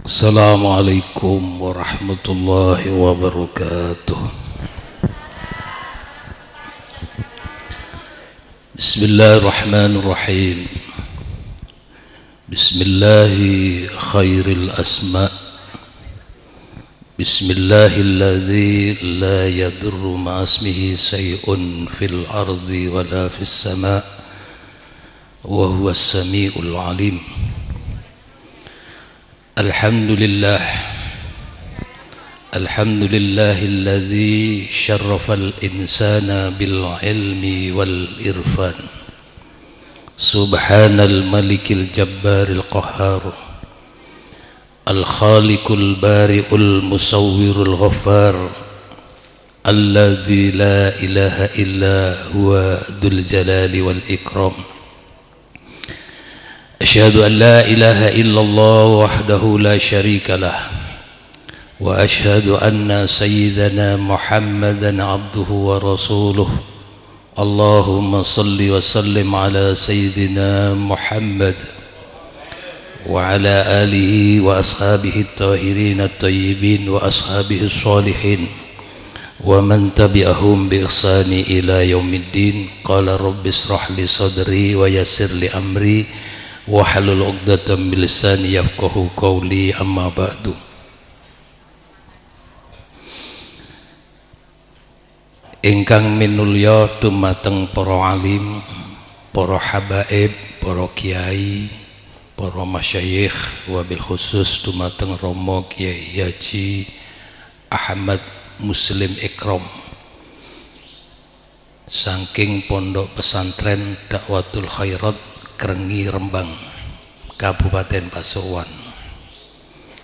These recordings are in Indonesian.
Assalamualaikum warahmatullahi wabarakatuh. Bismillahirrahmanirrahim. Bismillahi khairil asma. Bismillahilladzi la yadurru ma'asmihi say'un fil ardi wala fis sama' wa huwas sami'ul alim. Alhamdulillah alladzi syarrafal insana bil ilmi wal irfan. Subhanal malikil jabbaril qahhar, al khaliqul bari'ul musawwirul ghaffar, alladzi la ilaha illa huwa dzul jalali wal ikram. Asyhadu an la ilaha illallah wahdahu la syarika lah, wa asyhadu anna sayyidana Muhammadan abduhu wa rasuluh. Allahumma salli wa sallim ala sayyidina Muhammad wa ala alihi wa ashabihi at-tahirin at-tayyibin wa ashabihi as-salihin wa man tabi'ahum bi ihsani ila yaumiddin. Qala rabbi israh li sadri wa yassir li amri wahlul 'uqdatam min lisani yafqahu qawli, amma ba'du. Ingkang minulya dumateng para alim, para habaib, para kiai, para masyayikh, wabil khusus dumateng Romo Kiai Haji Ahmad Muslim Ikram saking Pondok Pesantren Dakwatul Khairat Krengi Rembang, Kabupaten Pasuruan.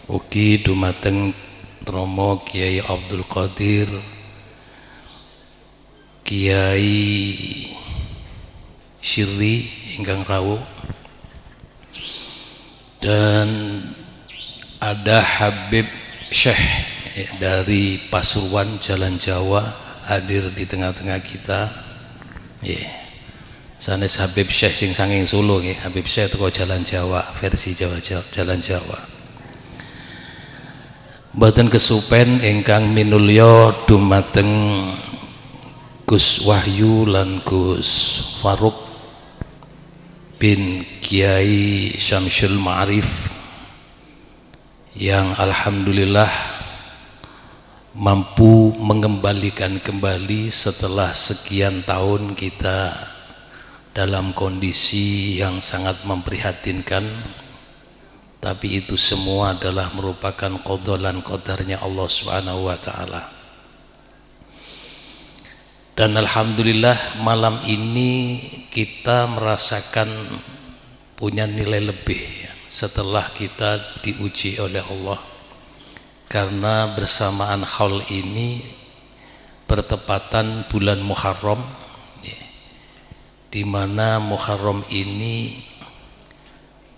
Ugi dumateng Romo Kiai Abdul Qadir, Kiai Syirri ingkang rawuh, dan ada Habib Syekh dari Pasuruan Jalan Jawa hadir di tengah-tengah kita. Sanes Habib Syekh sing sanging Solo nggih, Habib Syekh teko Jalan Jawa, versi Jalan Jawa. Mboten kesupen ingkang minulya dumateng Gus Wahyu lan Gus Faruk bin Kiai Syamsul Ma'arif yang alhamdulillah mampu mengembalikan kembali setelah sekian tahun kita dalam kondisi yang sangat memprihatinkan, tapi itu semua adalah merupakan qada dan qadarnya Allah Subhanahu wa taala. Dan alhamdulillah malam ini kita merasakan punya nilai lebih ya, setelah kita diuji oleh Allah, karena bersamaan haul ini bertepatan bulan Muharram, di mana Muharram ini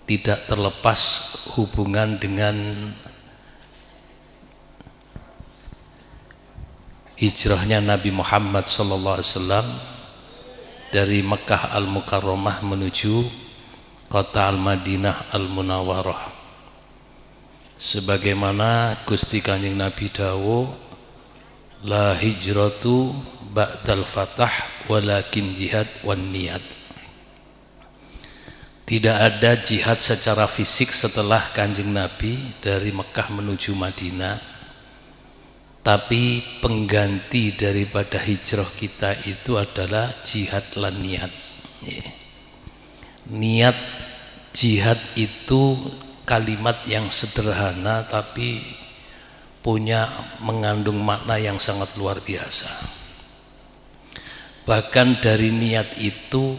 tidak terlepas hubungan dengan hijrahnya Nabi Muhammad SAW dari Mekah Al-Mukarramah menuju kota Al-Madinah Al-Munawwarah. Sebagaimana Gusti Kanjeng Nabi dawuh, la hijratu ba'dal fatah walakin jihad wan niyat. Tidak ada jihad secara fisik setelah Kanjeng Nabi dari Mekah menuju Madinah, tapi pengganti daripada hijrah kita itu adalah jihad lan niat. Niat jihad itu kalimat yang sederhana tapi punya mengandung makna yang sangat luar biasa. Bahkan dari niat itu,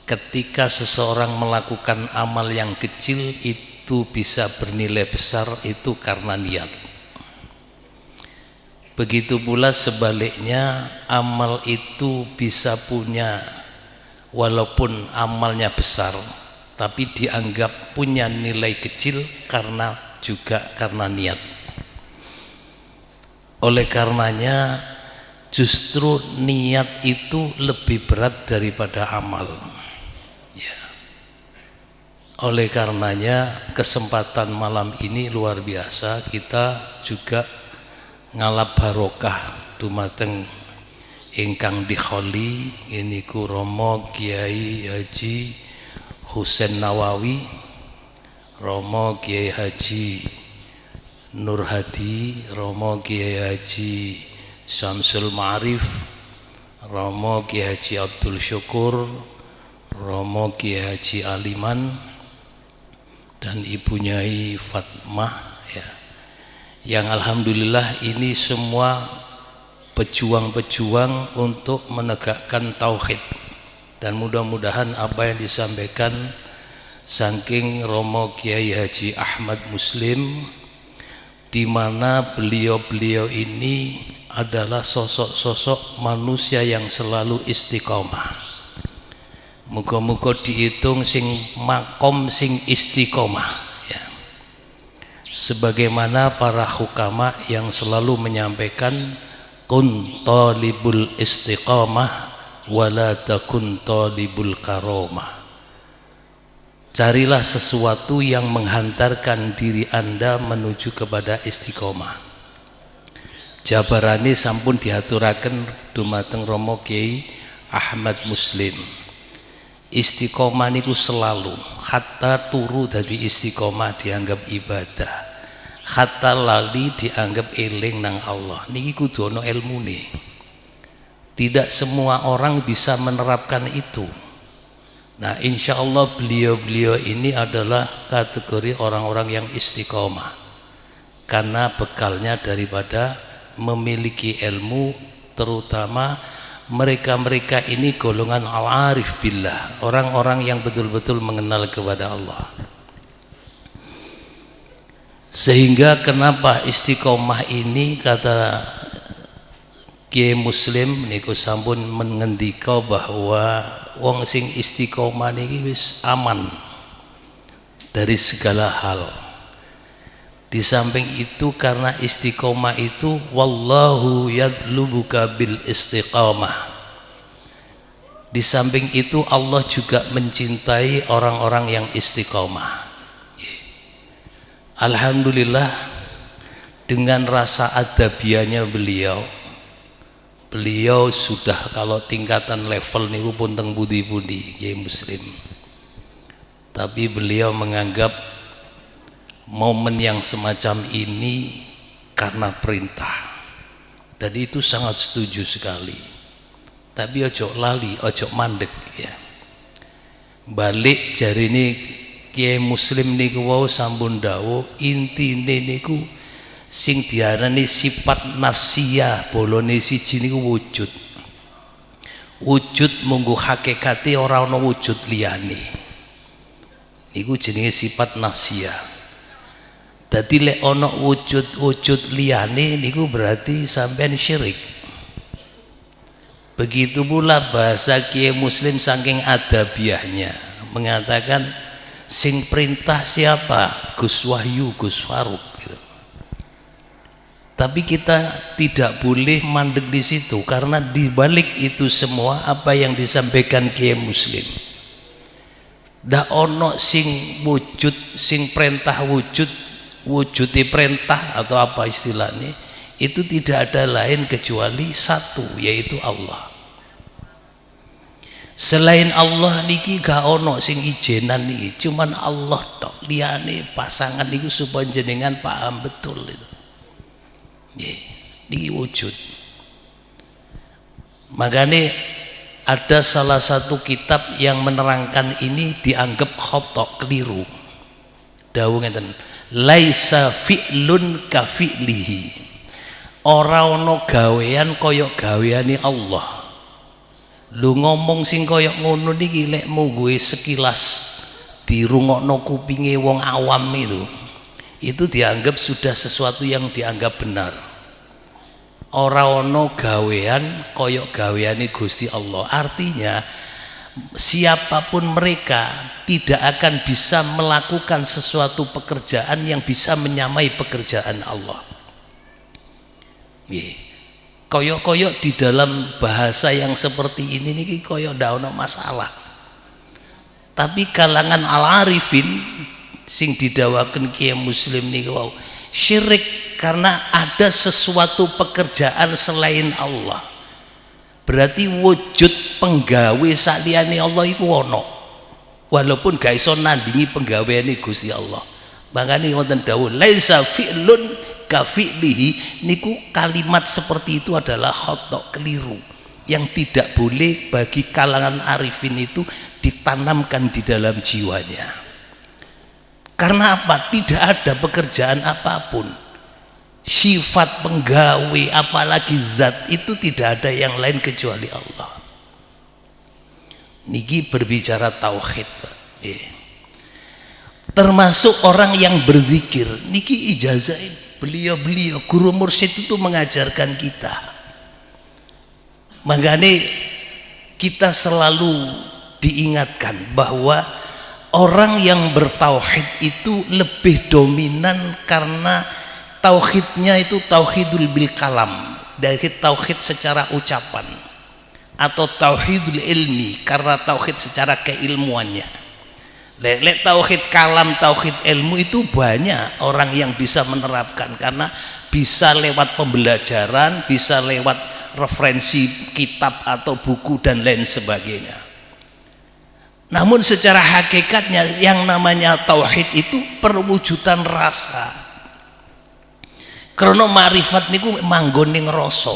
ketika seseorang melakukan amal yang kecil itu bisa bernilai besar, itu karena niat. Begitu pula sebaliknya, amal itu bisa punya, walaupun amalnya besar, tapi dianggap punya nilai kecil karena niat. Oleh karenanya justru niat itu lebih berat daripada amal. Ya. Oleh karenanya kesempatan malam ini luar biasa, kita juga ngalap barokah dumateng ingkang dikholi iniku Romo Kiai Haji Husain Nawawi, Romo Kiai Haji Nur Hadi, Romo Kiai Haji Syamsul Ma'arif, Romo Kiai Haji Abdul Syukur, Romo Kiai Haji Aliman, dan Ibu Nyai Fatmah ya, yang alhamdulillah ini semua pejuang-pejuang untuk menegakkan tauhid, dan mudah-mudahan apa yang disampaikan saking Romo Kiai Haji Ahmad Muslim, di mana beliau-beliau ini adalah sosok-sosok manusia yang selalu istiqomah. Muga-muga dihitung sing makom sing istiqomah ya. Sebagaimana para hukama yang selalu menyampaikan kun talibul istiqomah wala takun talibul karomah. Carilah sesuatu yang menghantarkan diri Anda menuju kepada istiqomah. Jabarane sampun diaturaken dumateng Romo Kiai Ahmad Muslim. Istiqomah niku selalu, hatta turu dadi istiqomah dianggap ibadah, hatta lali dianggap eling nang Allah. Niki kudu ana ilmune. Tidak semua orang bisa menerapkan itu. Nah, insya Allah beliau-beliau ini adalah kategori orang-orang yang istiqomah, karena bekalnya daripada memiliki ilmu, terutama mereka-mereka ini golongan al-arif billah, orang-orang yang betul-betul mengenal kepada Allah. Sehingga kenapa istiqomah ini, kata Kiai Muslim niku sampun mengendika bahwa wong sing istiqomah niki wis aman dari segala hal. Di samping itu, karena istiqomah itu wallahu yadlubuka bil istiqamah. Di samping itu Allah juga mencintai orang-orang yang istiqomah. Alhamdulillah, dengan rasa adabianya beliau sudah, kalau tingkatan level niku pun teng budi-budi Kiai Muslim. Tapi beliau menganggap momen yang semacam ini karena perintah, dan itu sangat setuju sekali. Tapi ojo lali, ojo mandek ya. Balik jari ini Kiai Muslim niku wau sampun dawuh, intine niku sing diarani sifat nafsiyah bolone siji niku wujud. Wujud munggu hakikate ora ana wujud liyane. Niku jenenge sifat nafsiyah. Dadi lek ana wujud liyane niku berarti sampean syirik. Begitu pula bahasa Kiai Muslim saking adabiahnya mengatakan sing perintah siapa? Gus Wahyu, Gus Faruk gitu. Tapi kita tidak boleh mandek di situ, karena di balik itu semua apa yang disampaikan Kiai Muslim, dak ono sing wujud, sing perintah wujudi perintah atau apa istilahnya, itu tidak ada lain kecuali satu, yaitu Allah. Selain Allah niki gak ono sing ijenan niki, cuman Allah tok. Liyane pasangan niku supaya jenengan paham betul itu. Nggih, niki wujud. Makanya ada salah satu kitab yang menerangkan ini dianggap khotok, keliru. Dawuh ngeten, laisa fi'lun ka fi'lihi. Ora ana gawean kaya gaweane Allah. Lu ngomong sing kaya ngono niki lek mungguhe sekilas dirungokno kupinge wong awam itu dianggap sudah sesuatu yang dianggap benar. Ora ana gawean kaya gaweane Gusti Allah. Artinya siapapun mereka tidak akan bisa melakukan sesuatu pekerjaan yang bisa menyamai pekerjaan Allah. Koyok-koyok di dalam bahasa yang seperti ini nih koyok ndak ono masalah. Tapi kalangan al-arifin sing didawakan Kiai Muslim niku wau syirik karena ada sesuatu pekerjaan selain Allah. Berarti wujud penggawe saliyane Allah iku ono. Walaupun gak iso nandingi penggaweane Gusti Allah. Makanya wonten dawuh laisa fi'lun ka fi'lihi, niku kalimat seperti itu adalah khata, keliru, yang tidak boleh bagi kalangan arifin itu ditanamkan di dalam jiwanya. Karena apa? Tidak ada pekerjaan apapun, sifat penggawe apalagi zat itu tidak ada yang lain kecuali Allah. Niki berbicara tauhid, termasuk orang yang berzikir. Niki ijazah beliau guru mursyid itu mengajarkan kita. Makanya kita selalu diingatkan bahwa orang yang bertauhid itu lebih dominan karena tauhidnya itu tauhidul bil kalam, dari tauhid secara ucapan, atau tauhidul ilmi karena tauhid secara keilmuannya. Lek tauhid kalam, tauhid ilmu itu banyak orang yang bisa menerapkan karena bisa lewat pembelajaran, bisa lewat referensi kitab atau buku dan lain sebagainya. Namun secara hakikatnya yang namanya tauhid itu perwujudan rasa. Karena ma'rifat niku manggon ning rasa.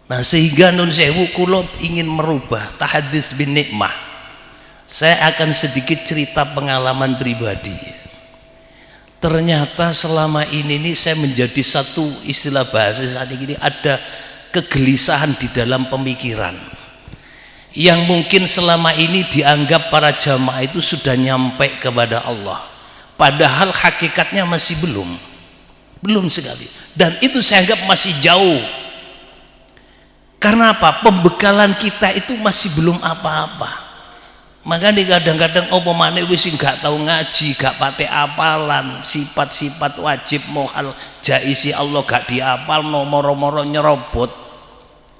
Nah sehingga nun sewu kula ingin merubah tahadits bin nikmah. Saya akan sedikit cerita pengalaman pribadi. Ternyata selama ini saya menjadi satu istilah bahasa saat ini ada kegelisahan di dalam pemikiran yang mungkin selama ini dianggap para jamaah itu sudah nyampe kepada Allah, padahal hakikatnya masih belum sekali, dan itu saya anggap masih jauh. Karena apa? Pembekalan kita itu masih belum apa-apa. Makanya kadang-kadang apa maneh wis gak tahu ngaji, gak pate apalan sifat-sifat wajib mohal jaisi Allah gak diapal, moro-moro nyerobot.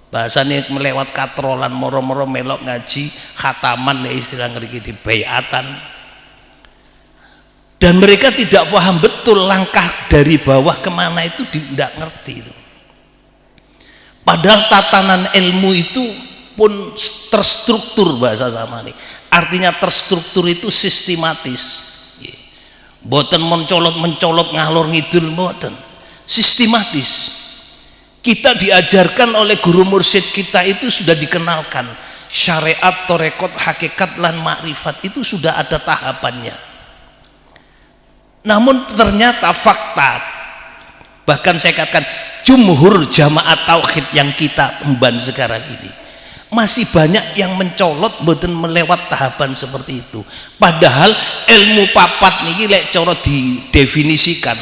Bahasanya melewat katrolan, moro-moro melok ngaji khataman, istilah ngeriki di bayatan. Dan mereka tidak paham betul langkah dari bawah kemana itu, tidak ngerti itu. Padahal tatanan ilmu itu pun terstruktur, bahasa sama nih. Artinya terstruktur itu sistematis. Mboten mencolot ngalor ngidul, mboten. Sistematis. Kita diajarkan oleh guru mursyid kita itu sudah dikenalkan syariat, torekot, hakikat, lan makrifat itu sudah ada tahapannya. Namun ternyata fakta, bahkan saya katakan jumhur jamaah tauhid yang kita emban sekarang ini masih banyak yang mencolot mboten melewat tahapan seperti itu. Padahal ilmu papat niki lek cara didefinisikan,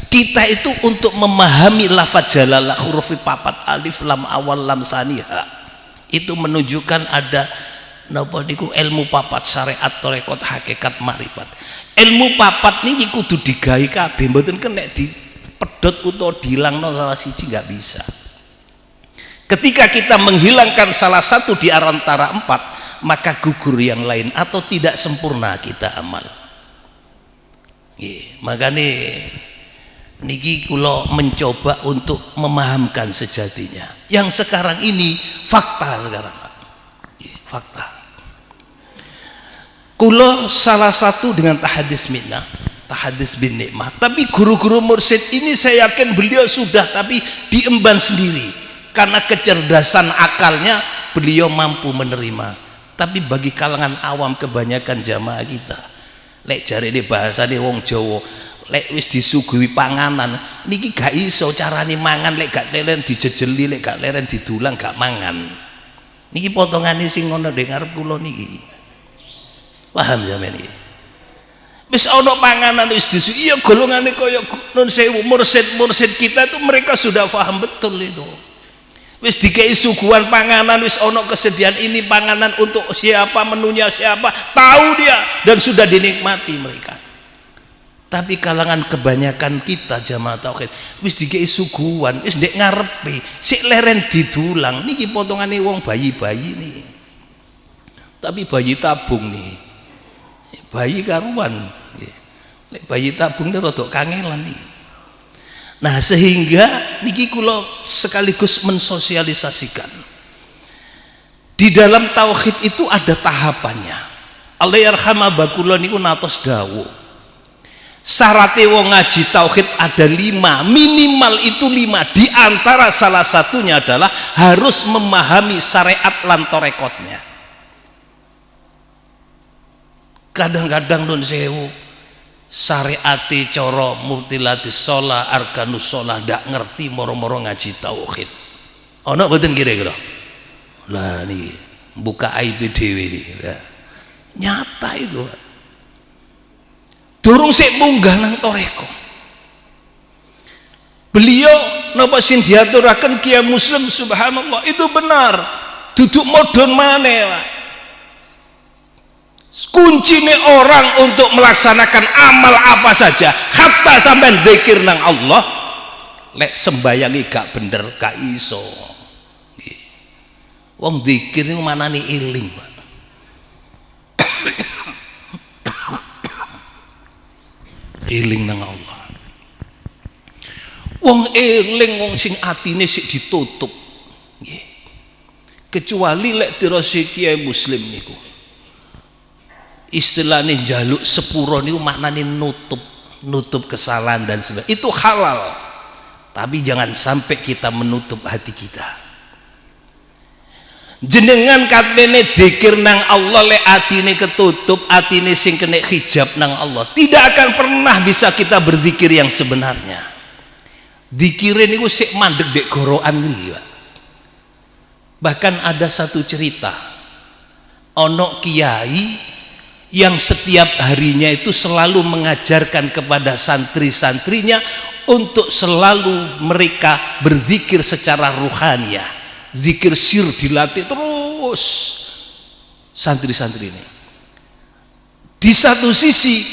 kita itu untuk memahami lafaz jalalah huruf papat alif lam awal lam saniha itu menunjukkan ada napa niku ilmu papat syariat, torekot, hakikat, makrifat. Ilmu papat niki kudu digawe kabeh, mboten kena dipedhot utawa dilangno salah siji, nggak bisa. Ketika kita menghilangkan salah satu di antara empat, maka gugur yang lain atau tidak sempurna kita amal. Makanya niki kula mencoba untuk memahamkan sejatinya. Yang sekarang ini fakta sekarang, fakta. Kula salah satu dengan tahadits minnah, tahadits bin nikmah. Tapi guru-guru mursyid ini saya yakin beliau sudah, tapi diemban sendiri. Karena kecerdasan akalnya beliau mampu menerima. Tapi bagi kalangan awam kebanyakan jamaah kita, lek jare bahasa wong Jawa, lek wis disuguhi panganan niki gak iso carane mangan, lek gak leren dijejeli, lek gak leren didulang gak mangan. Niki potongane sing ngono ndek ngarep kula niki. Paham sampeyan iki? Wis ana panganan wis disuguhi, iya golongane kaya nun sewu mursyid kita itu mereka sudah paham betul itu. Wis dikei suguhan panganan, wis ono kesediaan ini panganan untuk siapa, menunya siapa, tahu dia dan sudah dinikmati mereka. Tapi kalangan kebanyakan kita jamaah tauhid wis dikei suguhan, wis ndek ngarepe, sik leren didulang. Niki potongane wong bayi-bayi niki. tapi bayi tabung nih, bayi karuan, bayi tabung ini rodok kangelan nih. Nah sehingga niki kula sekaligus mensosialisasikan di dalam tauhid itu ada tahapannya. Allah yarham abakula niku natos dawuh, syaratnya wong ngaji tauhid ada 5, minimal itu 5. Di antara salah satunya adalah harus memahami syariat lan torekotnya. Kadang-kadang nun sewu syariati coro mutilatis sholah arkanus sholah ndak ngerti moro-moro ngaji tauhid. Ono boten kira-kira? Lah nih buka aib dhewe nih. Nyata itu. Durung sik munggah nang toreko. Beliau napa sing diaturaken Kiai Muslim subhanallah itu benar. Duduk modon maneh, Pak. Kuncinya orang untuk melaksanakan amal apa saja, hatta sampai zikir nang Allah, lek sembayangi gak bener gak iso. Wong zikir niku manani iling, Pak. Iling nang Allah. Wong eling wong sing atine sik ditutup. Nggih. Kecuali lek dirasi Kiai Muslim niku. Istilahnya jaluk sepuro niku maknane nutup kesalahan dan sebagainya. Itu halal. Tapi jangan sampai kita menutup hati kita. Jenengan katene dzikir nang Allah lek atine ketutup, atine sing kena hijab nang Allah, tidak akan pernah bisa kita berzikir yang sebenarnya. Dzikirin niku sik mandeg dek gorokan iki, Pak. Bahkan ada satu cerita, ono kiai yang setiap harinya itu selalu mengajarkan kepada santri-santrinya untuk selalu mereka berzikir secara ruhaniyah. Zikir sir dilatih terus santri-santri ini. Di satu sisi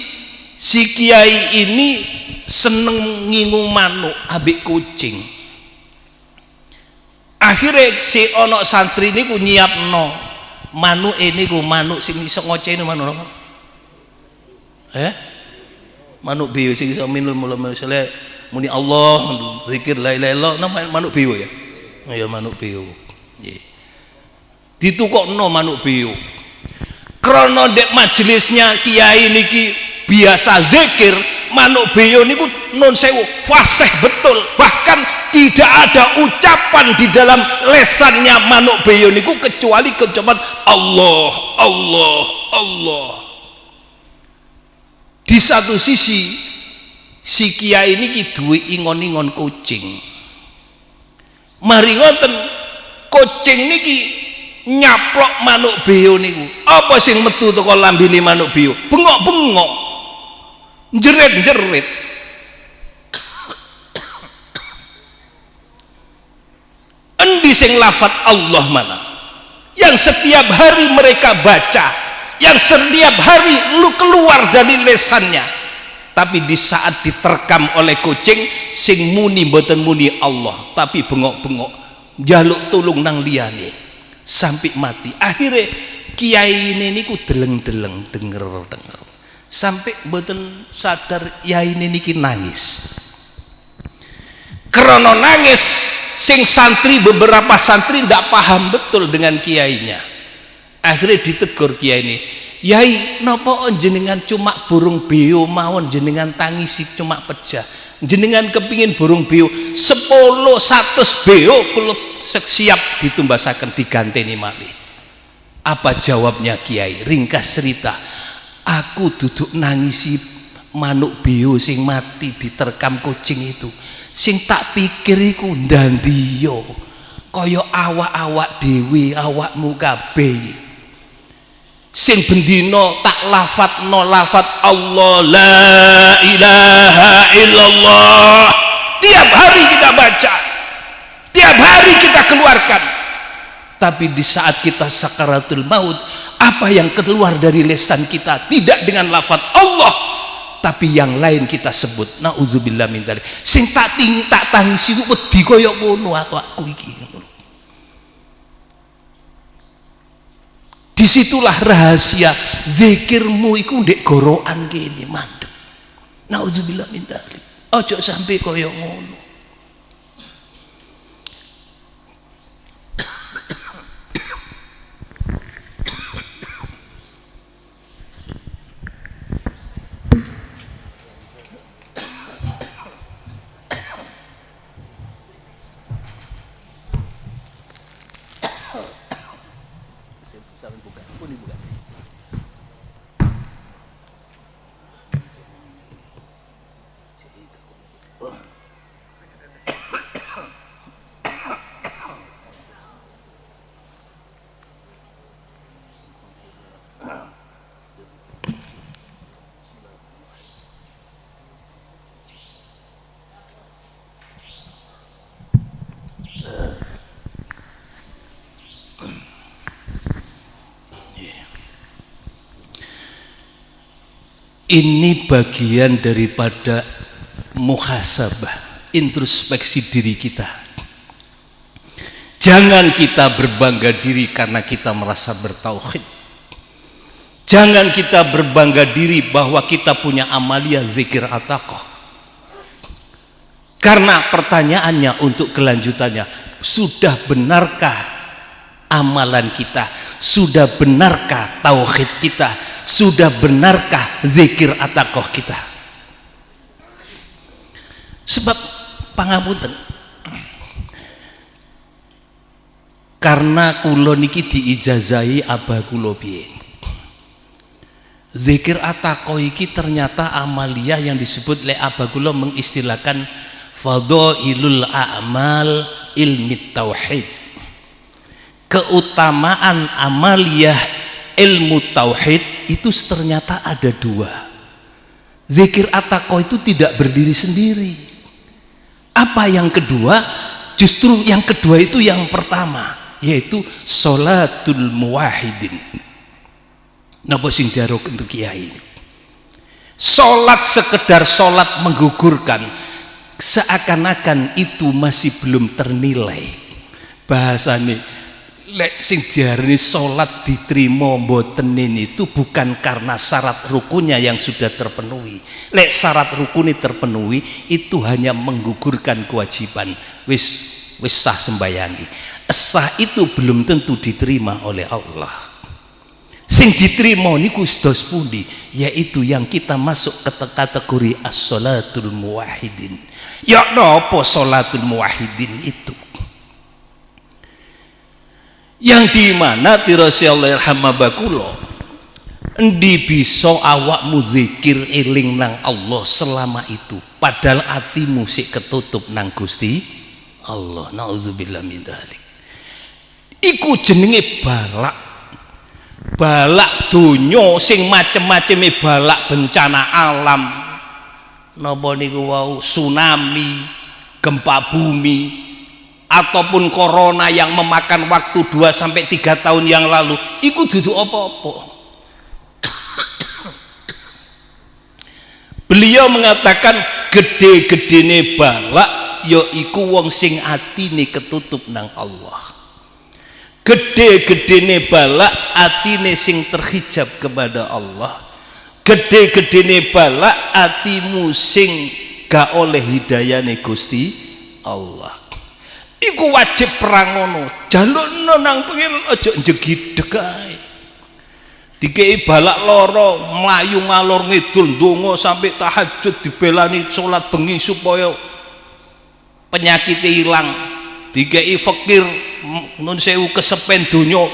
si kiai ini seneng ngingu manuk ambek kucing. Akhirnya si ono santri ini ku nyiapno manuk ini ku manuk sing iso ngocehne manuk apa? Manuk biu sing iso minul mulai misalnya muni Allah zikir la ilaha illallah nama manuk biu ya. Ya manuk biu. Nggih. Ditukokno manuk biu. Krana ndek majelisnya kiai niki biasa zikir, manuk biu niku nun sewu fasih betul. Bahkan tidak ada ucapan di dalam lesannya manuk biu niku kecuali ucapan Allah, Allah, Allah. Di satu sisi si kiai niki duwe ingon-ingon kucing. Mari ngoten kucing niki nyaplok manuk beo niku. Apa sing metu teko lambene manuk beo? Bengok-bengok. Jerit-jerit. Endi sing lafat Allah mana? Yang setiap hari mereka baca, yang setiap hari lu keluar dari lesannya. Tapi di saat diterkam oleh kucing sing muni mboten muni Allah, tapi bengok-bengok jaluk tulung nang liyane sampai mati. Akhirnya kiai ini niku deleng-deleng denger sampai mboten sadar kiai ini niki nangis. Karena nangis sing santri, beberapa santri ndak paham betul dengan kiainya. Akhirnya ditegur kiai ini, Yai, napa jenengan cuma burung beo mawon jenengan tangisi cuma pejah. Jenengan kepingin burung beo 10 100 beo kula siap ditumbasaken diganteni malih. Apa jawabnya kiai? Ringkas cerita, aku duduk nangisi manuk beo sing mati diterkam kucing itu. Sing tak pikir iku ndandiyo kaya awak-awak dhewe, awakmu kabeh. Sing bendino tak lafadno lafad Allah la ilaha illallah, tiap hari kita baca, tiap hari kita keluarkan. Tapi di saat kita sakaratul maut, apa yang keluar dari lisan kita tidak dengan lafad Allah, tapi yang lain kita sebut. Nauzubillah min dzalik. Sing tak tangisi wedi kaya ngono aku iki. Disitulah rahasia zikirmu iku ndek gorokan kene mandeg. Nauzubillah min dzalik. Ojo sampai kaya ngono. Ini bagian daripada muhasabah, introspeksi diri kita. Jangan kita berbangga diri karena kita merasa bertauhid. Jangan kita berbangga diri bahwa kita punya amalia zikir at-taqah. Karena pertanyaannya untuk kelanjutannya, sudah benarkah amalan kita? Sudah benarkah tauhid kita? Sudah benarkah zikir at-taqah kita? Sebab pangapunten, karena kula niki diijazahi abah kula biyen. Zikir at-taqah iki ternyata amalia yang disebut oleh abah kula mengistilahkan fadhailul a'mal ilmi tauhid. Keutamaan amaliyah ilmu tauhid itu ternyata ada dua. Zikir at-taqah itu tidak berdiri sendiri. Apa yang kedua? Justru yang kedua itu yang pertama, yaitu sholatul muwahhidin. Napa sing diarep untuk kiai? Sholat sekedar sholat menggugurkan, seakan-akan itu masih belum ternilai. Bahasane lek sing diarani sholat diterima mboten itu bukan karena syarat rukunnya yang sudah terpenuhi. Lek syarat rukunnya terpenuhi itu hanya menggugurkan kewajiban, wis sah sembayangi. Sah itu belum tentu diterima oleh Allah. Sing diterima niku sedos pundi, yaitu yang kita masuk ke kategori as-sholatul muwahhidin. Ya napa sholatul muwahhidin itu? Yang dimana tirasi Allah irhamabakulo endi bisa awakmu zikir eling nang Allah selama itu padahal atimu sik ketutup nang Gusti Allah. Nauzubillah min dzalik. Iku jenenge balak donya sing macem-maceme balak bencana alam. Napa niku wau tsunami, gempa bumi, ataupun corona yang memakan waktu 2-3 tahun yang lalu, iku dudu apa-apa. Beliau mengatakan gede-gedene balak ya iku wong sing atine ketutup nang Allah. Gede-gedene balak atine sing terhijab kepada Allah. Gede-gedene balak atimu sing gak oleh hidayahne Gusti Allah. Iku wajib perang ngono, jalukno nang pengen aja njegideg ae. Dikei balak loro, mlayu ngalor ngidul ndonga sampai tahajud dibelani salat bengi supaya penyakitnya hilang. Dikei fakir nun sewu kesepen donya,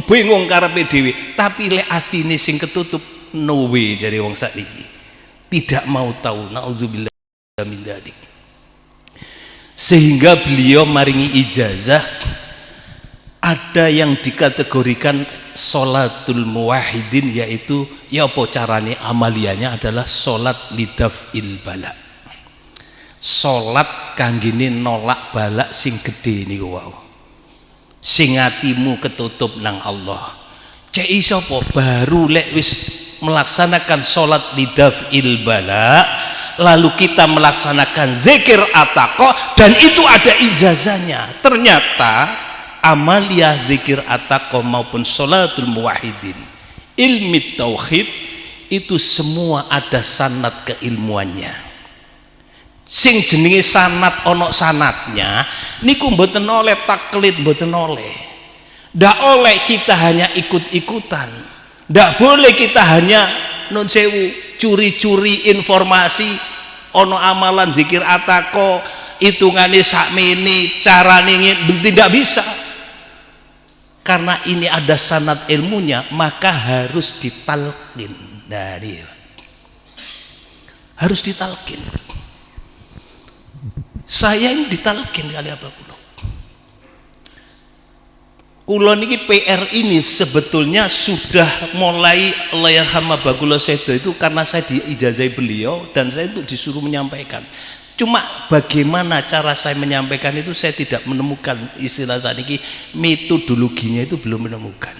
bingung karepe dhewe, tapi lek atine sing ketutup no way jare wong sakniki. Tidak mau tahu, nauzubillah min dzalik. Sehingga beliau maringi ijazah ada yang dikategorikan sholatul muwahhidin, yaitu ya apa carane amaliannya adalah sholat lidaf'il balak, sholat kanggene nolak balak sing gede niku wau, sing atimu ketutup nang Allah. Cek iso apa baru lek wis melaksanakan sholat lidaf'il balak lalu kita melaksanakan zikir at-taqah dan itu ada ijazahnya. Ternyata amaliyah zikir ataqo maupun sholatul muwahhidin, ilmi tauhid itu semua ada sanad keilmuannya. Sing jenenge sanad ono sanadnya niku mboten oleh taklid, mboten oleh. Ndak oleh kita hanya ikut-ikutan. Ndak boleh kita hanya nun sewu curi-curi informasi ono amalan zikir ataqo hitungane sakmene carane tidak bisa. Karena ini ada sanad ilmunya, maka harus ditalkin dari harus ditalkin. Saya ini ditalkin kali apa kulo niki PR ini sebetulnya sudah mulai Allahyarham Bagulo Sedo itu karena saya diijazai beliau dan saya itu disuruh menyampaikan. Cuma bagaimana cara saya menyampaikan itu saya tidak menemukan istilah saat ini, metodologinya itu belum menemukan.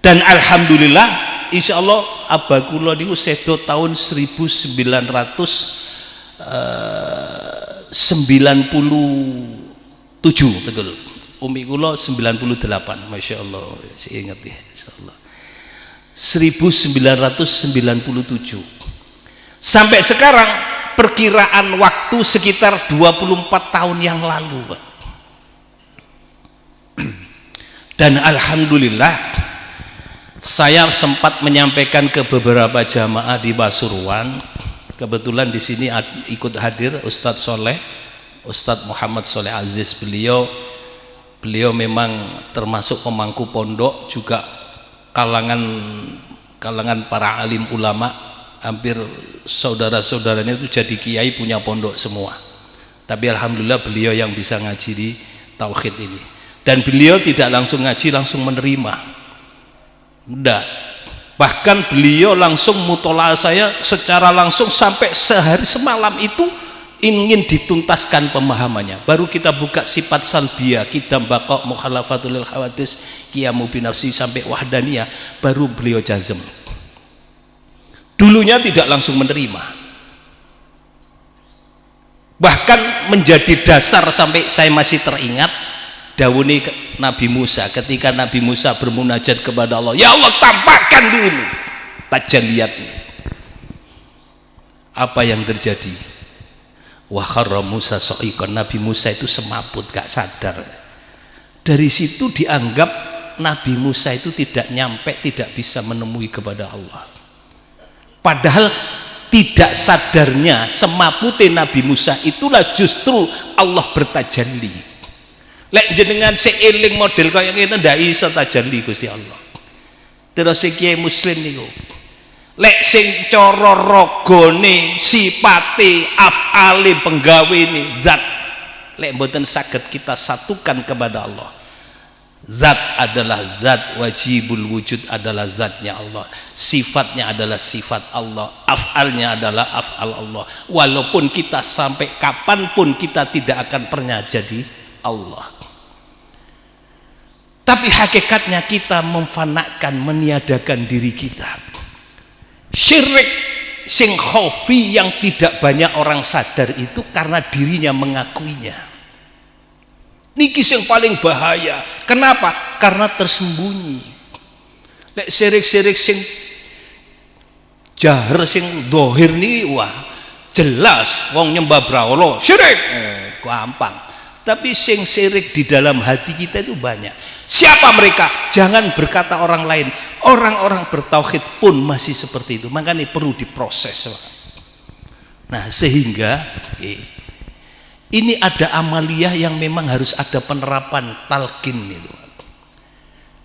Dan alhamdulillah insya Allah Abah kula niku sedo tahun 1997 betul. Umi kula 98, masya Allah, saya ingat ya, insya Allah. 1997 sampai sekarang perkiraan waktu sekitar 24 tahun yang lalu, Pak. Dan alhamdulillah saya sempat menyampaikan ke beberapa jamaah di Pasuruan. Kebetulan di sini ikut hadir Ustadz Soleh, Ustadz Muhammad Soleh Aziz. Beliau memang termasuk pemangku pondok, juga kalangan para alim ulama. Hampir saudara-saudaranya itu jadi kiai, punya pondok semua. Tapi alhamdulillah beliau yang bisa ngaji di tauhid ini. Dan beliau tidak langsung ngaji, langsung menerima. Enggak. Bahkan beliau langsung mutola'ah saya secara langsung sampai sehari semalam itu ingin dituntaskan pemahamannya. Baru kita buka sifat salbiyah, kita baqa mukhalafatul khawatis, qiyamu binafsi sampai wahdaniyah, baru beliau jazm. Dulunya tidak langsung menerima, bahkan menjadi dasar sampai saya masih teringat dawuh Nabi Musa ketika Nabi Musa bermunajat kepada Allah, ya Allah tampakkan dirimu, tajalliyatnya. Apa yang terjadi? Wa kharra Musa sa'iqan, Nabi Musa itu semaput, gak sadar. Dari situ dianggap Nabi Musa itu tidak nyampe, tidak bisa menemui kepada Allah. Padahal tidak sadarnya semapute Nabi Musa itulah justru Allah bertajalli. Lek jenengan seeling model kaya ngene ndak iso tajalli Gusti Allah. Terus kiai muslim niku lek sing cara ragane sipate afale penggawene zat lek mboten saged kita satukan kepada Allah. Zat adalah zat, wajibul wujud adalah zatnya Allah, sifatnya adalah sifat Allah, af'alnya adalah af'al Allah. Walaupun kita sampai kapanpun kita tidak akan pernah jadi Allah, tapi hakikatnya kita memfanakan, meniadakan diri kita. Syirik sing khafi yang tidak banyak orang sadar itu karena dirinya mengakuinya. Niki yang paling bahaya. Kenapa? Karena tersembunyi. Lek syirik-syirik sing jahar sing dohir nih, wah jelas wong nyembah brahala syirik, gampang. Tapi sing syirik di dalam hati kita itu banyak. Siapa mereka? Jangan berkata orang lain. Orang-orang bertauhid pun masih seperti itu. Makanya perlu diproses. Nah sehingga ini ada amaliyah yang memang harus ada penerapan talqin itu.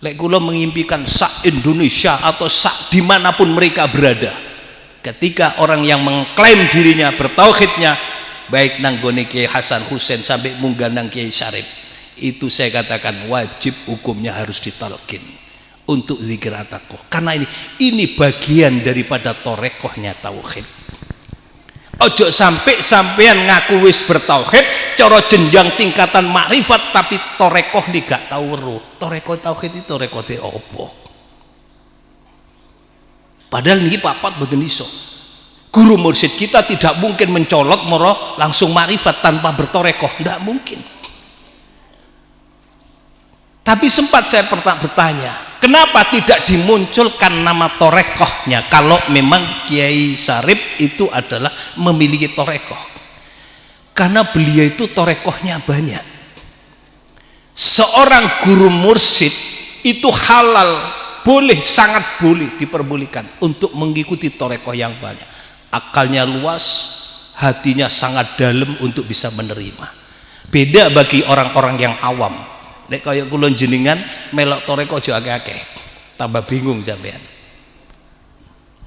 Lek kula mengimpikan sak Indonesia atau sak dimanapun mereka berada, ketika orang yang mengklaim dirinya bertauhidnya, baik nanggone Kiai Hasan Hussein sampai munggah nang Kiai Syarif, itu saya katakan wajib hukumnya harus ditalqin untuk zikir ataqo. Karena ini bagian daripada torekohnya tauhid. Ojo sampai sampean ngaku wis bertauhid cara jenjang tingkatan makrifat tapi torekoh nih gak tahu weruh. Torekoh tauhid itu torekoh de opo? Padahal niki papat mboten iso. Guru mursyid kita tidak mungkin mencolok moro langsung makrifat tanpa bertorekoh, ndak mungkin. Tapi sempat saya bertanya, kenapa tidak dimunculkan nama torekohnya kalau memang Kiai Syarif itu adalah memiliki torekoh? Karena beliau itu torekohnya banyak. Seorang guru mursyid itu halal, boleh, sangat boleh, diperbolehkan untuk mengikuti torekoh yang banyak. Akalnya luas, hatinya sangat dalam untuk bisa menerima. Beda bagi orang-orang yang awam. Nek kaya kula jenengan melok toreko aja akeh-akeh, tambah bingung sampean.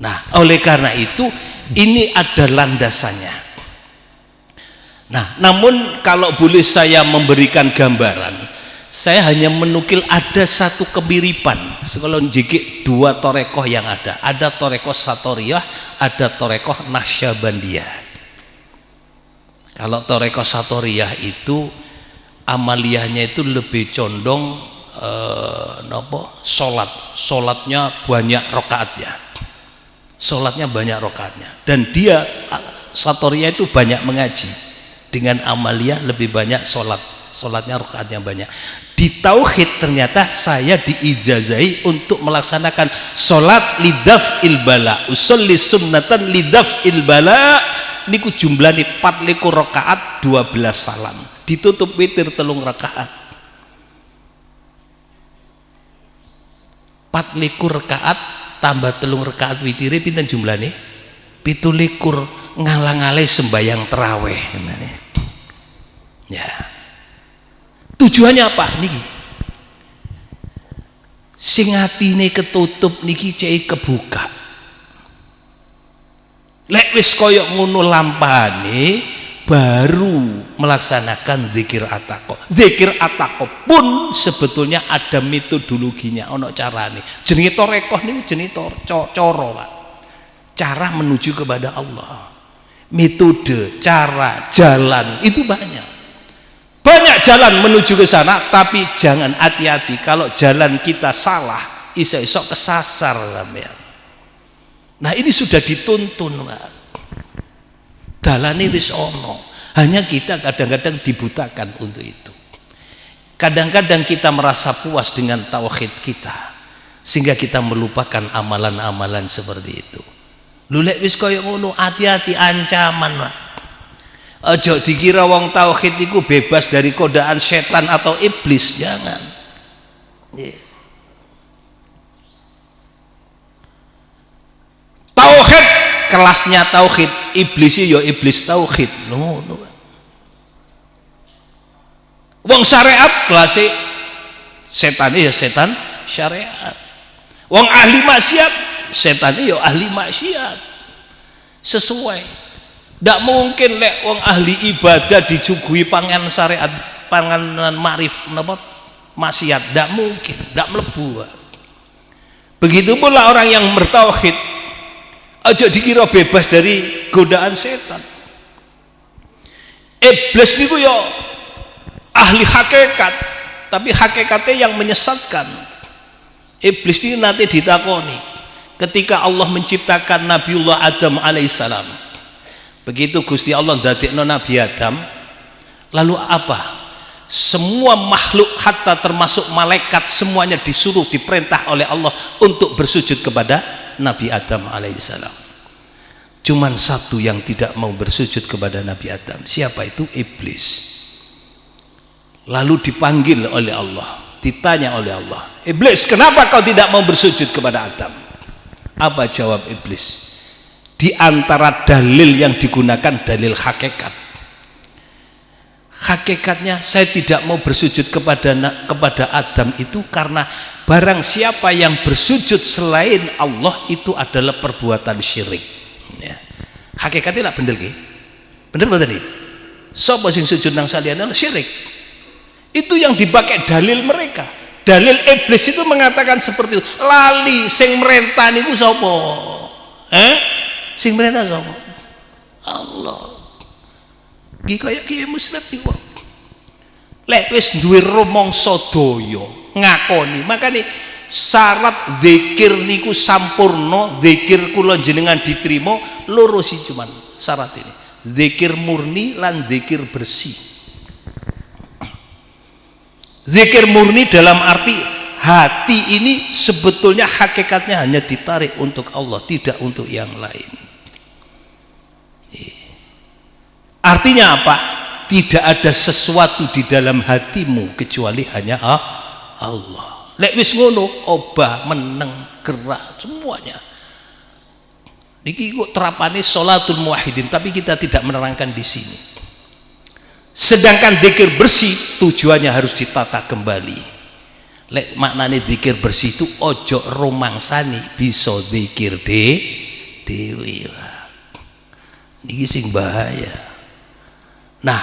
Nah, oleh karena itu ini ada landasannya. Nah, namun kalau boleh saya memberikan gambaran, saya hanya menukil ada satu kemiripan. Kalau jikik dua torekoh yang ada torekoh Satoriyah, ada torekoh Nasyabandiyah. Kalau torekoh Satoriyah itu amaliyahnya itu lebih condong sholatnya banyak rokaatnya, dan dia Satoriyah itu banyak mengaji, dengan amaliyah lebih banyak sholatnya rokaatnya banyak. Di tauhid ternyata saya diijazahi untuk melaksanakan sholat lidaf ilbala, usolli sunnatan lidaf ilbala, niku jumlahnya 4 rakaat 12 salam, ditutup witir 3 rakaat. 4 rakaat tambah 3 rakaat witire pinten jumlahnya? 17 ngalang-alai sembayang terawih. Ya. Tujuannya apa niki? Sing atine ketutup niki cek kebuka. Lek wis koyok ngono lampane baru melaksanakan zikir ataqo. Zikir ataqo pun sebetulnya ada metodologinya, ono carane. Jenenge torekoh niku jenenge cara, Pak. Cara menuju kepada Allah. Metode, cara, jalan itu banyak. Banyak jalan menuju ke sana, tapi jangan hati-hati kalau jalan kita salah, iso-iso kesasar sampean. Nah, ini sudah dituntun, Pak. Dalane wis ono, hanya kita kadang-kadang dibutakan untuk itu. Kadang-kadang kita merasa puas dengan tauhid kita sehingga kita melupakan amalan-amalan seperti itu. Lulek wis koyo ngono, hati-hati, ancaman, Pak. Aja dikira wong tauhid iku bebas dari godaan setan atau iblis, jangan. Tauhid kelasnya tauhid, iblis yo iblis tauhid. Ngono. Wong syariat kelasnya setan ya setan syariat. Wong ahli maksiat setan ya ahli maksiat. Sesuai. Tidak mungkin lek wong ahli ibadah dicugui pangan syariat, panganan ma'rif napa maksiat, tidak mungkin, tidak mlebu. Begitu pula orang yang bertauhid, aja dikira bebas dari godaan setan. Iblis niku yo ahli hakikat, tapi hakikatnya yang menyesatkan. Iblis ini nanti ditakoni ketika Allah menciptakan Nabiullah Adam alaihissalam. Begitu Gusti Allah ndadekno Nabi Adam, lalu apa? Semua makhluk hatta termasuk malaikat semuanya disuruh, diperintah oleh Allah untuk bersujud kepada Nabi Adam alaihissalam. Cuman satu yang tidak mau bersujud kepada Nabi Adam. Siapa itu? Iblis. Lalu dipanggil oleh Allah, ditanya oleh Allah, Iblis, kenapa kau tidak mau bersujud kepada Adam? Apa jawab Iblis? Di antara dalil yang digunakan dalil hakikat. Hakikatnya saya tidak mau bersujud kepada Adam itu karena barang siapa yang bersujud selain Allah itu adalah perbuatan syirik. Ya. Hakikatnya lah bener nggih. Bener mboten nggih? Sapa sing sujud nang saliyane syirik. Itu yang dipakai dalil mereka. Dalil iblis itu mengatakan seperti itu. Lali sing merentah niku sapa? Sing merentah sapa? Allah. Ki kaya kiye muslim niku. Lek wis duwe rumangsa daya ngakoni, makane syarat zikir niku sampurna, zikir kula jenengan diterima loro sih cuman syarat ini. Zikir murni lan zikir bersih. Zikir murni dalam arti hati ini sebetulnya hakikatnya hanya ditarik untuk Allah, tidak untuk yang lain. Artinya apa? Tidak ada sesuatu di dalam hatimu kecuali hanya Allah. Lek wis ngono, obah, meneng, gerak, semuanya. Niki kok terapane sholatul muwahhidin, tapi kita tidak menerangkan di sini. Sedangkan zikir bersih tujuannya harus ditata kembali. Lek maknane zikir bersih itu ojo romangsani, bisa zikir dewi. Niki sing bahaya. Nah,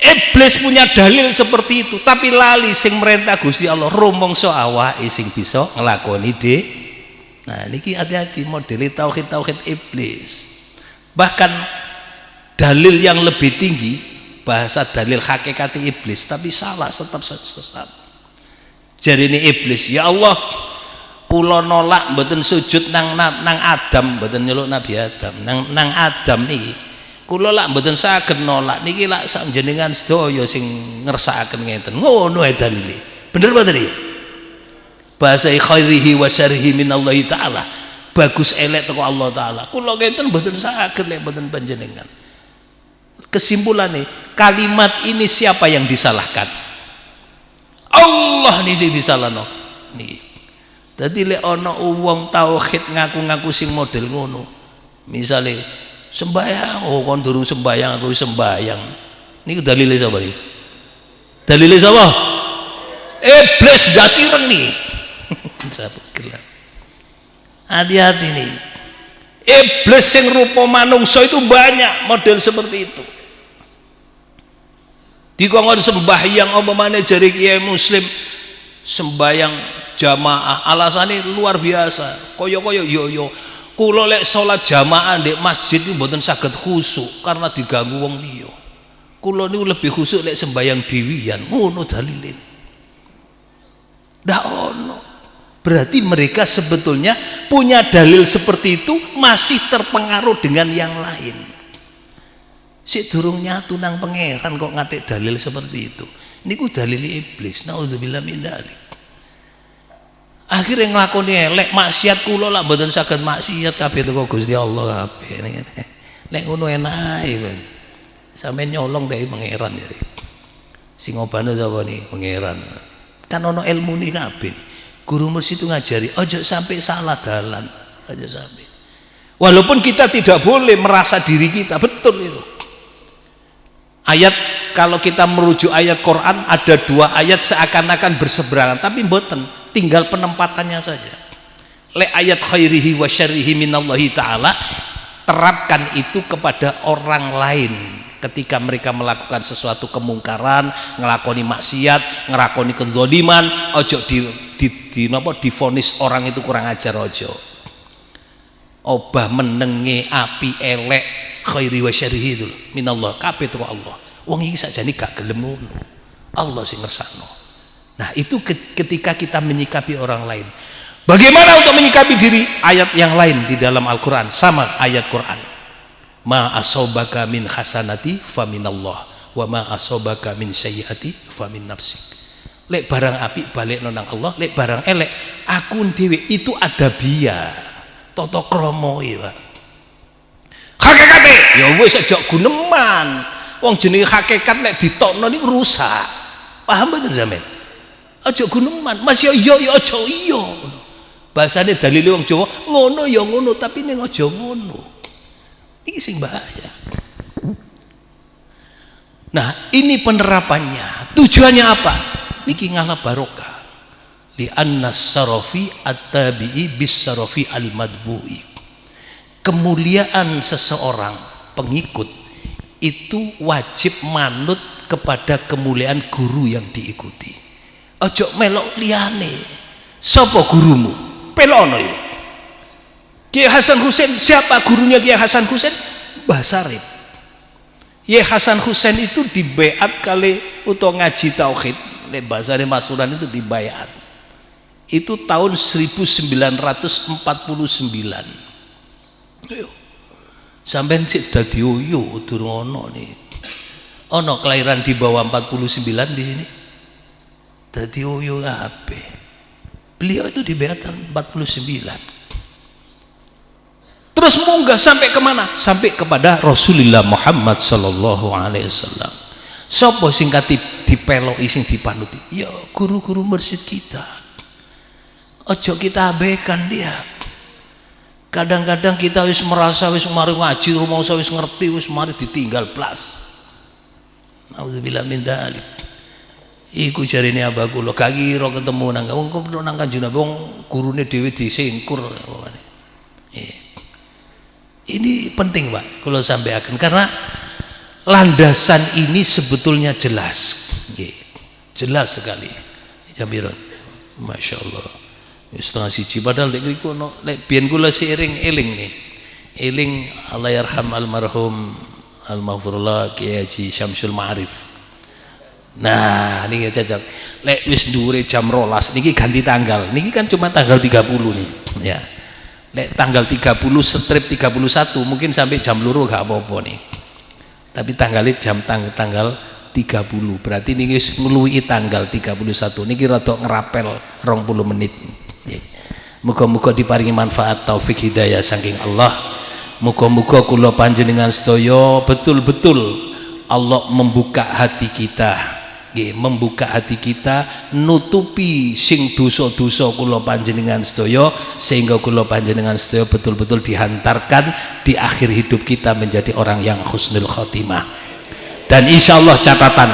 iblis punya dalil seperti itu, tapi lali sing merintah Gusti Allah rumangsa awake sing bisa nglakoni Nah, niki hati-hati model tauhid iblis. Bahkan dalil yang lebih tinggi bahasa dalil hakikat iblis, tapi salah, tetap sesat. Jadi ini iblis, ya Allah, kula nolak mboten sujud nang Adam, mboten nyeluk Nabi Adam, nang Adam niki. Kula lak mboten saged nolak niki lak sak jenengan sedaya sing ngersakaken ngenten. Ngono ae dalile. Bener mboten iki? Bahasa khairihi wa syarrihi minallahi taala. Bagus elek teko Allah taala. Kula ngenten mboten saged lek mboten panjenengan. Kesimpulannya, kalimat ini siapa yang disalahkan? Allah nih sing disalahno. Niki. Dadi lek ana wong tauhid ngaku-ngaku sing model ngono. Misale sembayang, oh kon durung sembayang, aku sembayang. Niku dalile sapa iki? Dalile sapa? Iblis dasireng nih. Hati-hati nih. Iblis sing rupa manungsa itu banyak model seperti itu. Dikongkon sembahyang umpamane jari kiai muslim sembahyang jamaah, alasannya luar biasa. Koyo-koyo yo. Kula lek salat jamaah di masjid itu mboten saged khusuk karena diganggu wong liya. Kula niku lebih khusuk lek sembayang dewian. Ngono dalile. Ndak ono. Berarti mereka sebetulnya punya dalil seperti itu masih terpengaruh dengan yang lain. Sik durung nyatu nang pangeran kok ngatik dalil seperti itu. Niku dalil iblis. Nauzubillah min dzalik. Akhirnya ngelakoni elek maksiat kula lah mboten saged maksiat kabeh teko Gusti Allah kabeh. Nek ngono enak ae. Sampeyan nyolong dari pangeran ya. Sing ngobane sapa nih pangeran. Kan ono ilmune kabeh. Guru mursyid itu ngajari ojo sampai salah dalan, ojo sampai. Walaupun kita tidak boleh merasa diri kita, betul itu. Ayat kalau kita merujuk ayat Quran ada dua ayat seakan-akan berseberangan, tapi mboten. Tinggal penempatannya saja. Le ayat khairihi wa syarrihi minallahi ta'ala, terapkan itu kepada orang lain ketika mereka melakukan sesuatu kemungkaran, ngelakoni maksiat, ngelakoni kezaliman, ojo divonis orang itu kurang ajar, ojo obah menenge api elek khairi wa syarrihi itu minallah kabeh teko Allah. Wong iki sakjane gak gelem ngono, Allah sing ngersakno. Nah itu ketika kita menyikapi orang lain. Bagaimana untuk menyikapi diri? Ayat yang lain di dalam Al-Quran sama ayat Quran. Ma asobaka min hasanati faminallah wa ma asobaka min sayyiati famin nafsik. Lek barang api balik nang Allah, lek barang elek akun dhewe. Itu adabiyah, tata krama ya. Hakikate ya wis aja guneman. Wong jenenge hakikat lek ditokno niku rusak. Paham betul sampean? Aja guneman, Mas ya aja iya. Bahasane dalile wong Jawa, ngono ya ngono, tapi ning aja ngono. Iki sing bahaya. Nah, ini penerapannya. Tujuannya apa? Niki ngalah barokah. Li annas sarafi at-tabi'i bis sarafi al-madbu'i. Kemuliaan seseorang pengikut itu wajib manut kepada kemuliaan guru yang diikuti. Ojo melok liyane. Sapa gurumu? Pelono yo. Kiai Hasan Husain, siapa gurunya Kiai Hasan Husain? Mbah Sarip. Kiai Hasan Husain itu dibaiat kali utawa ngaji tauhid. Le Mbah Sarip Masuran itu dibaiat. Itu tahun 1949. Yo. Sampeyan sik dadi oyo durung ono nih. Ono kelahiran di bawah 49 di sini. Dadi oyo ape. Beliau itu di baiat 49. Terus munggah sampai kemana? Sampai kepada Rasulullah Muhammad sallallahu alaihi wasallam. Sopo sing kati dipeloki sing dipanuti? Ya guru-guru masjid kita. Ojo kita abaikan dia. Kadang-kadang kita wis merasa wis mari ngaji rumangsa wis ngerti wis mari ditinggal blas. Nauzubillah min dzalik. Iku jarine abah kula gak kira ketemu nang wong nang Kanjeng Nabi wong gurune dhewe disingkur. Ini penting Pak kalau sampaikan karena landasan ini sebetulnya jelas, jelas sekali. Jambiron, masya Allah. Setengah siji padahal lek niku ono lek biyen kula seiring eling nih, eling Allah yarham almarhum almaghfurullah Kiai Haji Syamsul Ma'arif. Nah niki cocok. Lek wis dhuwure jam 12 niki ganti tanggal. Niki kan cuma tanggal 30 nih, ya. Lek tanggal 30 strip 31 mungkin sampai jam luru gak apa-apa nih. Tapi tanggalnya tanggal 30 berarti ini meluwi tanggal 31 niki rada ngerapel 20 menit. Muga-muga diparingi manfaat taufik hidayah saking Allah. Muga-muga kula panjenengan sedaya betul-betul Allah membuka hati kita. Membuka hati kita nutupi sing dosa-dosa kula panjenengan sedaya sehingga kula panjenengan sedaya betul-betul dihantarkan di akhir hidup kita menjadi orang yang husnul khotimah. Dan insya Allah catatan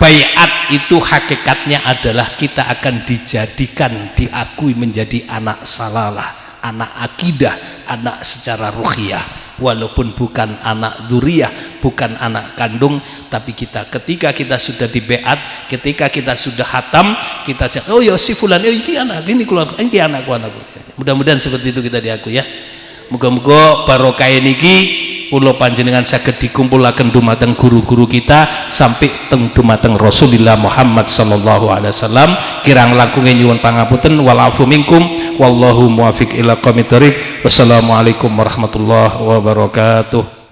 baiat itu hakikatnya adalah kita akan dijadikan diakui menjadi anak salalah, anak akidah, anak secara ruhiyah. Walaupun bukan anak dzuriyah, bukan anak kandung, tapi kita ketika kita sudah di baiat, ketika kita sudah hatam, kita cakap, oh ya si fulan, oh ini anak, ini keluarga, ini anakku. Mudah-mudahan seperti itu kita diakui ya. Muga-muga barokah niki kula panjenengan saged dikumpulaken dumateng guru-guru kita sampai teng dumateng Rasulullah Muhammad sallallahu alaihi wasallam. Kirang langkung nyuwun pangapunten wal afu minkum wallahu muwaffiq ila aqwamit thoriq. Wassalamualaikum warahmatullahi wabarakatuh.